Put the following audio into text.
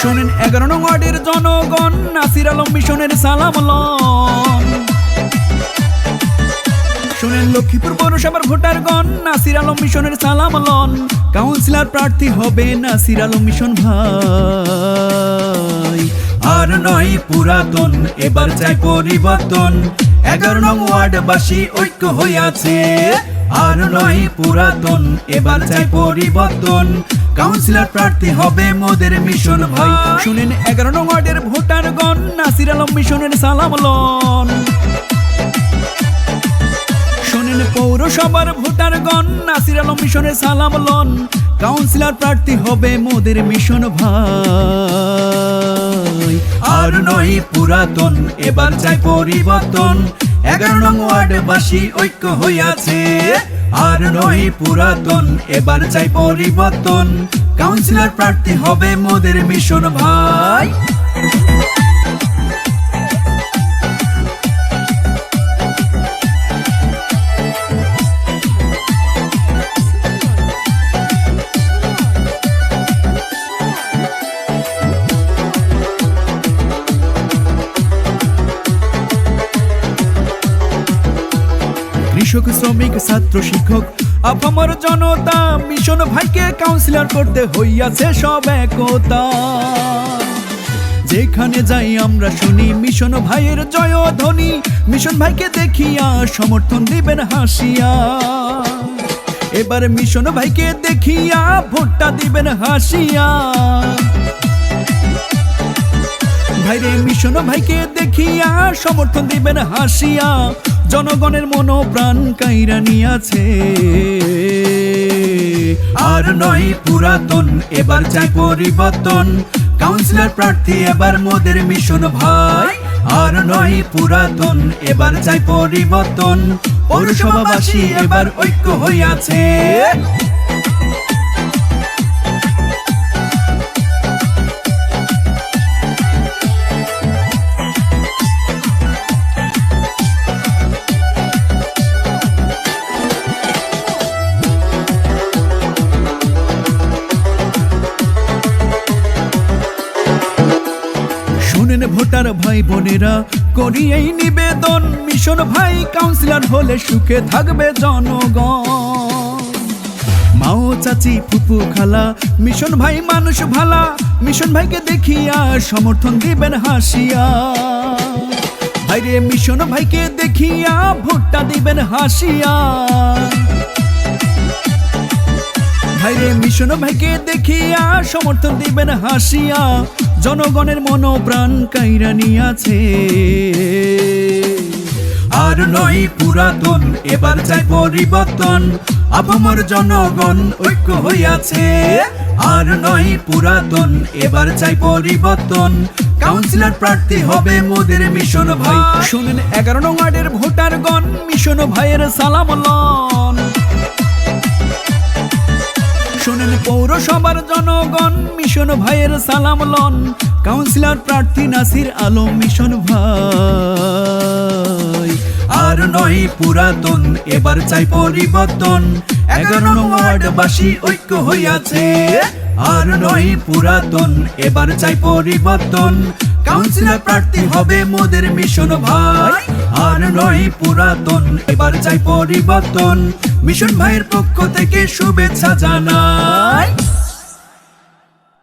শোনেন 11 নং ওয়ার্ডের জনগণ, নাসির আলম মিশনের সালাম লন। শোনেন লক্ষ্মীপুর পৌরসভার ভোটারগণ, নাসির আলম মিশনের সালাম লন। কাউন্সিলর প্রার্থী হবে নাসির আলম মিশন ভাই। আর নয় পুরাতন, এবার চাই পরিবর্তন। 11 নং ওয়ার্ডবাসী ঐক্য হইয়াছে। আর নয় পুরাতন, এবার চাই পরিবর্তন। কাউন্সিলর প্রার্থী হবে মোদের মিশন ভাই। শুনেন 11 নং ওয়ার্ডের ভোটারগণ, নাসির আলম মিশনের সালাম লন। শোনেন পৌরসভার ভোটারগণ, নাসির আলম মিশনের সালাম লন। কাউন্সিলর প্রার্থী হবে মোদের মিশন ভাই। আর নয় পুরাতন, এবার চাই পরিবর্তন। 11 নং ওয়ার্ডবাসী ঐক্য হইয়াছে। আর নয় পুরাতন, এবার চাই পরিবর্তন। কাউন্সিলর প্রার্থী হবে মোদের মিশন ভাই। কৃষক, শ্রমিক, ছাত্র, শিক্ষক, আপামর জনতা, মিশন ভাইকে কাউন্সিলর করতে হইয়াছে সব একতা। যেখানে যাই আমরা শুনি মিশন ভাইয়ের জয়ধ্বনি। মিশন ভাইকে দেখিয়া সমর্থন দিবেন হাসিয়া। এবার মিশন ভাইকে দেখিয়া ভোটটা দিবেন হাসিয়া। ভাইরে মিশন ভাইকে দেখিয়া সমর্থন দিবেন হাসিয়া। জনগণের মনোপ্রাণ কাইরা নিয়াছে। আর নয় পুরাতন, এবার চাই পরিবর্তন। কাউন্সিলর প্রার্থী এবার মোদের মিশন ভাই। আর নয় পুরাতন, এবার চাই পরিবর্তন। পৌরসভাবাসী এবার ঐক্য হইয়াছে। শুনেন ভোটার ভাই বোনেরা, করি এই নিবেদন। মিশন ভাই কাউন্সিলর হলে সুখে থাকবে জনগণ। মাও, চাচি, ফুপু, খালা, মিশন ভাই মানুষ ভালা। মিশন ভাইকে দেখিয়া সমর্থন দিবেন হাসিয়া। ভাইরে মিশন ভাইকে দেখিয়া ভোটটা দিবেন হাসিয়া। ভাইরে মিশন ভাইকে দেখিয়া সমর্থন দিবেন হাসিয়া। জনগণের মনোপ্রাণ কাইরা নিয়াছে। আর নয় পুরাতন, এবার চাই পরিবর্তন। আপামর জনগণ ঐক্য হইয়াছে। আর নয় পুরাতন, এবার চাই পরিবর্তন। কাউন্সিলর প্রার্থী হবে মোদের মিশন ভাই। শুনেন 11 নং ওয়ার্ডের ভোটারগণ, মিশন ভাইয়ের সালাম লন। শোনেন পৌরসভার জনগণ, মিশন ভাইয়ের সালাম লন। কাউন্সিলর প্রার্থী নাসির আলম মিশন ভাই। আর নয় পুরাতন, এবার চাই পরিবর্তন। 11 নং ওয়ার্ডবাসী ঐক্য হইয়াছে। আর নয় পুরাতন, এবার চাই পরিবর্তন। কাউন্সিলর প্রার্থী হবে মোদের মিশন ভাই। আর নয় পুরাতন, এবার চাই পরিবর্তন। মিশন ভাইয়ের পক্ষ থেকে শুভেচ্ছা জানাই।